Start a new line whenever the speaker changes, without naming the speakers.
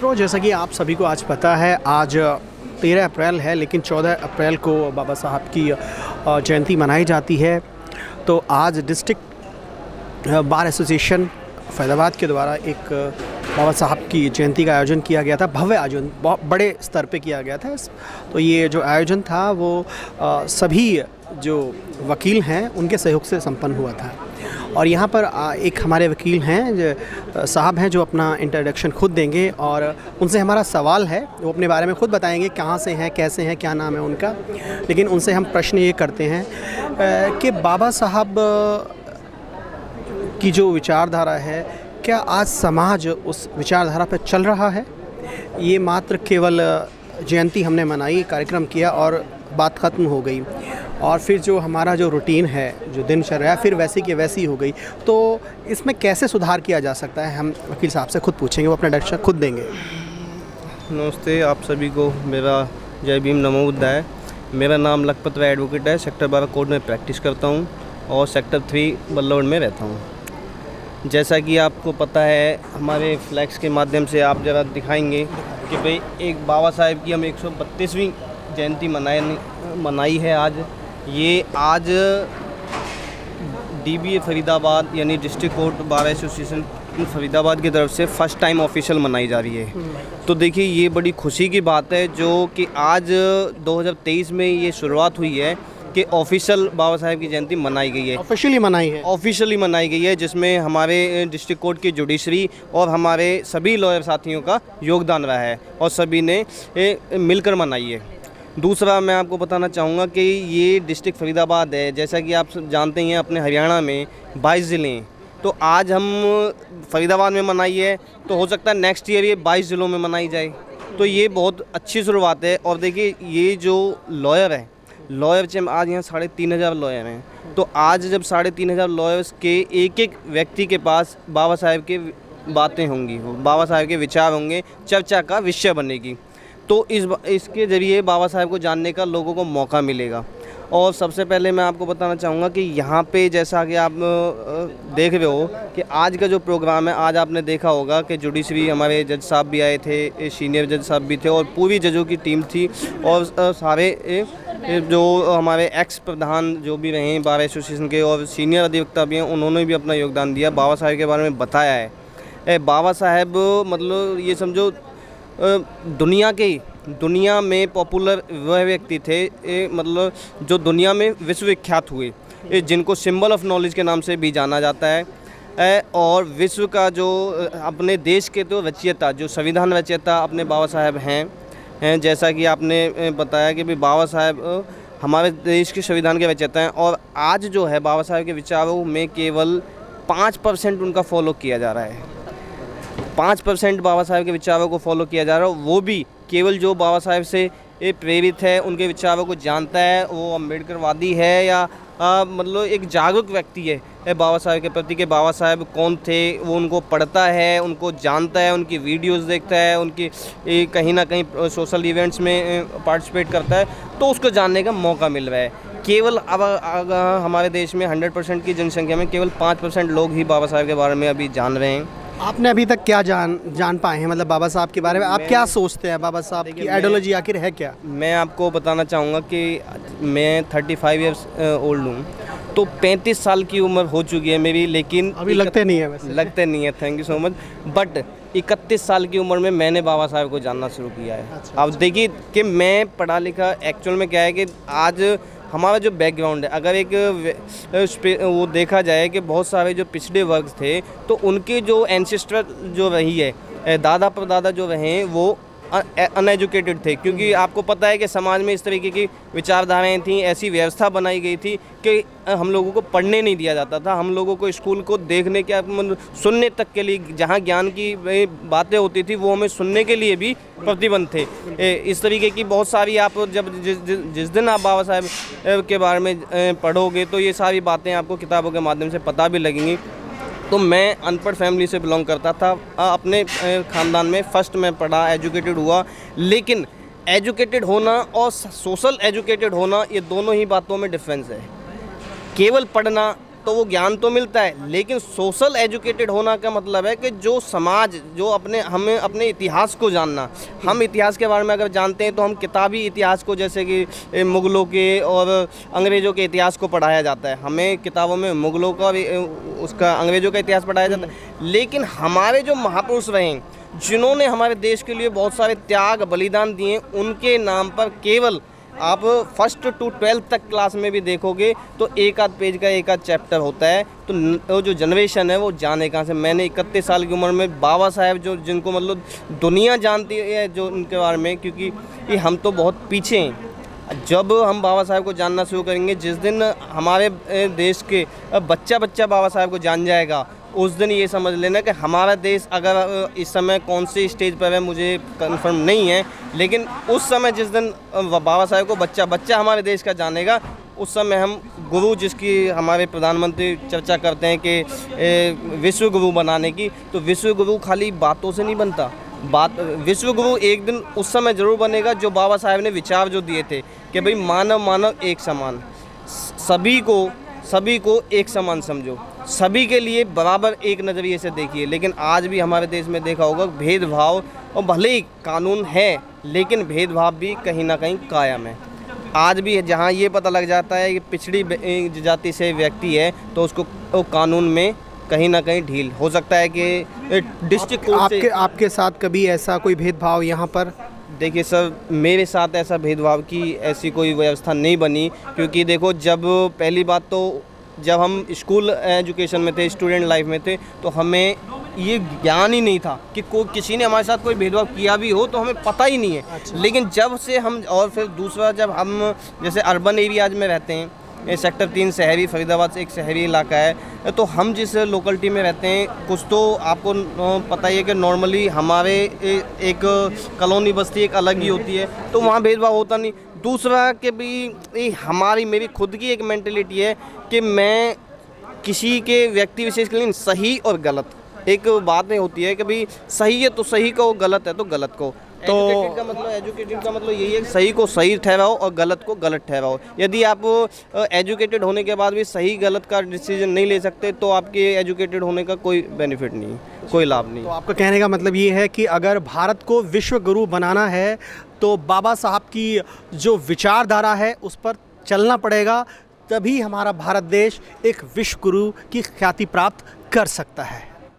मित्रों, जैसा कि आप सभी को आज पता है, आज 13 अप्रैल है, लेकिन 14 अप्रैल को बाबा साहब की जयंती मनाई जाती है। तो आज डिस्ट्रिक्ट बार एसोसिएशन फैज़ाबाद के द्वारा एक बाबा साहब की जयंती का आयोजन किया गया था। भव्य आयोजन, बहुत बड़े स्तर पे किया गया था। तो ये जो आयोजन था वो सभी जो वकील हैं उनके सहयोग से संपन्न हुआ था। और यहाँ पर एक हमारे वकील हैं साहब हैं जो अपना इंट्रोडक्शन खुद देंगे, और उनसे हमारा सवाल है, वो अपने बारे में खुद बताएंगे कहाँ से हैं, कैसे हैं, क्या नाम है उनका। लेकिन उनसे हम प्रश्न ये करते हैं कि बाबा साहब की जो विचारधारा है, क्या आज समाज उस विचारधारा पर चल रहा है? ये मात्र केवल जयंती हमने मनाई, कार्यक्रम किया और बात ख़त्म हो गई, और फिर जो हमारा जो रूटीन है, जो दिनचर्या फिर वैसी की वैसी हो गई। तो इसमें कैसे सुधार किया जा सकता है, हम वकील साहब से खुद पूछेंगे, वो अपना डायरेक्शन खुद देंगे।
नमस्ते आप सभी को, मेरा जय भीम नमो बुद्धाय। मेरा नाम लखपत राय एडवोकेट है। सेक्टर 12 कोर्ट में प्रैक्टिस करता हूँ और सेक्टर 3 बल्लौड़ में रहता हूँ। जैसा कि आपको पता है, हमारे फ्लैक्स के माध्यम से आप ज़रा दिखाएंगे कि भाई एक बाबा साहेब की हम 132वीं जयंती मनाई है आज। ये आज DBA फरीदाबाद यानी district court bar association Faridabad की तरफ से फ़र्स्ट टाइम ऑफिशियल मनाई जा रही है। तो देखिए, ये बड़ी खुशी की बात है जो कि आज 2023 में ये शुरुआत हुई है कि ऑफिशियल बाबा साहेब की जयंती मनाई गई है।
ऑफिशियली मनाई गई है, जिसमें हमारे डिस्ट्रिक्ट कोर्ट की जुडिशरी और हमारे सभी लॉयर साथियों का योगदान रहा है और सभी ने मिलकर मनाई है। दूसरा, मैं आपको बताना चाहूँगा कि ये डिस्ट्रिक्ट फरीदाबाद है। जैसा कि आप जानते हैं, अपने हरियाणा में 22 ज़िले हैं। तो आज हम फरीदाबाद में मनाई है, तो हो सकता है नेक्स्ट ईयर ये 22 ज़िलों में मनाई जाए। तो ये बहुत अच्छी शुरुआत है। और देखिए, ये जो लॉयर है, लॉयर से आज यहाँ 3500 लॉयर हैं। तो आज जब 3500 लॉयर्स के एक व्यक्ति के पास बाबा साहेब के बातें होंगी, बाबा साहेब के विचार होंगे, चर्चा का विषय बनेगी, तो इसके ज़रिए बाबा साहेब को जानने का लोगों को मौका मिलेगा। और सबसे पहले मैं आपको बताना चाहूँगा कि यहाँ पे जैसा कि आप देख रहे हो कि आज का जो प्रोग्राम है, आज आपने देखा होगा कि जुडिशरी हमारे जज साहब भी आए थे, सीनियर जज साहब भी थे और पूरी जजों की टीम थी, और सारे जो हमारे एक्स प्रधान जो भी रहे हैं बार एसोसिएशन के और सीनियर अधिवक्ता भी हैं, उन्होंने भी अपना योगदान दिया, बाबा साहेब के बारे में बताया है। बाबा साहेब मतलब ये समझो दुनिया में पॉपुलर वह व्यक्ति थे, मतलब जो दुनिया में विश्वविख्यात हुए, जिनको सिंबल ऑफ नॉलेज के नाम से भी जाना जाता है। और विश्व का जो अपने देश के तो रचयिता, जो संविधान रचयिता अपने बाबा साहेब हैं। जैसा कि आपने बताया कि भाई बाबा साहेब हमारे देश के संविधान के रचयिता हैं, और आज जो है बाबा साहेब के विचारों में केवल 5% उनका फॉलो किया जा रहा है। 5% बाबा साहेब के विचारों को फॉलो किया जा रहा है, वो भी केवल जो बाबा साहेब से प्रेरित है, उनके विचारों को जानता है, वो अम्बेडकरवादी है या मतलब एक जागरूक व्यक्ति है बाबा साहेब के प्रति कि बाबा साहेब कौन थे, वो उनको पढ़ता है, उनको जानता है, उनकी वीडियोस देखता है, उनकी कहीं ना कहीं सोशल इवेंट्स में पार्टिसिपेट करता है, तो उसको जानने का मौका मिल रहा है। केवल अब हमारे देश में 100% की जनसंख्या में केवल 5% लोग ही बाबा साहेब के बारे में अभी जान रहे हैं। आपने अभी तक क्या जान पाए हैं, मतलब बाबा साहब के बारे में आप क्या सोचते हैं? बाबा साहब की आइडियोलॉजी आखिर है क्या?
मैं आपको बताना चाहूँगा कि मैं 35 ईयर्स ओल्ड हूँ, तो 35 साल की उम्र हो चुकी है मेरी, लेकिन
अभी लगते नहीं है वैसे।
लगते नहीं है, thank you so much. But 31 साल की उम्र में मैंने बाबा साहब को जानना शुरू किया है।
अच्छा।
अब देखिए कि मैं पढ़ा लिखा, एक्चुअल में क्या है कि आज हमारा जो बैकग्राउंड है, अगर एक वो देखा जाए कि बहुत सारे जो पिछड़े वर्ग थे, तो उनके जो एंसेस्टर जो रही है, दादा परदादा जो रहे हैं, वो अनएजुकेटेड थे, क्योंकि आपको पता है कि समाज में इस तरीके की विचारधाराएं थीं, ऐसी व्यवस्था बनाई गई थी कि हम लोगों को पढ़ने नहीं दिया जाता था, हम लोगों को स्कूल को देखने के मतलब सुनने तक के लिए, जहां ज्ञान की बातें होती थी वो हमें सुनने के लिए भी प्रतिबंध थे। इस तरीके की बहुत सारी, आप जब जिस दिन आप बाबा साहब के बारे में पढ़ोगे तो ये सारी बातें आपको किताबों के माध्यम से पता भी लगेंगी। तो मैं अनपढ़ फैमिली से बिलोंग करता था, अपने ख़ानदान में फर्स्ट मैं पढ़ा, एजुकेटेड हुआ, लेकिन एजुकेटेड होना और सोशल एजुकेटेड होना, ये दोनों ही बातों में डिफरेंस है। केवल पढ़ना तो वो ज्ञान तो मिलता है, लेकिन सोशल एजुकेटेड होना का मतलब है कि जो समाज जो हमें अपने इतिहास को जानना। हम इतिहास के बारे में अगर जानते हैं तो हम किताबी इतिहास को, जैसे कि मुग़लों के और अंग्रेज़ों के इतिहास को पढ़ाया जाता है, हमें किताबों में मुग़लों का भी उसका अंग्रेज़ों का इतिहास पढ़ाया जाता है। लेकिन हमारे जो महापुरुष रहे जिन्होंने हमारे देश के लिए बहुत सारे त्याग बलिदान दिए, उनके नाम पर केवल आप 1st to 12th तक क्लास में भी देखोगे तो एक आध पेज का एक आध चैप्टर होता है। तो वो जो जनरेशन है वो जाने कहाँ से। मैंने 31 साल की उम्र में बाबा साहेब जो जिनको मतलब दुनिया जानती है जो उनके बारे में, क्योंकि ये हम तो बहुत पीछे हैं। जब हम बाबा साहेब को जानना शुरू करेंगे, जिस दिन हमारे देश के बच्चा बाबा साहेब को जान जाएगा, उस दिन ये समझ लेना कि हमारा देश अगर इस समय कौन सी स्टेज पर है मुझे कंफर्म नहीं है, लेकिन उस समय जिस दिन बाबा साहेब को बच्चा हमारे देश का जानेगा, उस समय हम गुरु, जिसकी हमारे प्रधानमंत्री चर्चा करते हैं कि विश्व गुरु बनाने की, तो विश्व गुरु खाली बातों से नहीं बनता। विश्व गुरु एक दिन उस समय ज़रूर बनेगा जो बाबा साहेब ने विचार जो दिए थे कि भाई मानव एक समान, सभी को एक समान समझो, सभी के लिए बराबर एक नज़रिए से देखिए। लेकिन आज भी हमारे देश में देखा होगा भेदभाव, और भले ही कानून है लेकिन भेदभाव भी कहीं ना कहीं कायम है। आज भी जहाँ ये पता लग जाता है कि पिछड़ी जाति से व्यक्ति है तो उसको कानून में कहीं ना कहीं ढील हो सकता है कि डिस्ट्रिक्ट कोर्ट से।
आपके साथ कभी ऐसा कोई भेदभाव यहाँ पर?
देखिए सर, मेरे साथ ऐसा भेदभाव की ऐसी कोई व्यवस्था नहीं बनी, क्योंकि देखो जब पहली बात तो जब हम स्कूल एजुकेशन में थे, स्टूडेंट लाइफ में थे, तो हमें ये ज्ञान ही नहीं था कि किसी ने हमारे साथ कोई भेदभाव किया भी हो तो हमें पता ही नहीं है। अच्छा। लेकिन जब से हम, और फिर दूसरा जब हम जैसे अर्बन एरियाज में रहते हैं, सेक्टर 3 शहरी, फरीदाबाद से एक शहरी इलाका है, तो हम जिस लोकेलिटी में रहते हैं, कुछ तो आपको पता ही है कि नॉर्मली हमारे एक कॉलोनी बस्ती एक अलग ही होती है, तो वहाँ भेदभाव होता नहीं। दूसरा कि भी मेरी खुद की एक मेंटलिटी है कि मैं किसी के व्यक्ति विशेष के लिए सही और गलत एक बात नहीं होती है कि भाई सही है तो सही कहो, गलत है तो गलत कहो। तो एजुकेटेड का मतलब यही है, सही को सही ठहराओ और गलत को गलत ठहराओ। यदि आप एजुकेटेड होने के बाद भी सही गलत का डिसीजन नहीं ले सकते तो आपके एजुकेटेड होने का कोई बेनिफिट नहीं, कोई लाभ नहीं।
तो आपका कहने का मतलब ये है कि अगर भारत को विश्व गुरु बनाना है तो बाबा साहब की जो विचारधारा है उस पर चलना पड़ेगा, तभी हमारा भारत देश एक विश्व गुरु की ख्याति प्राप्त कर सकता है।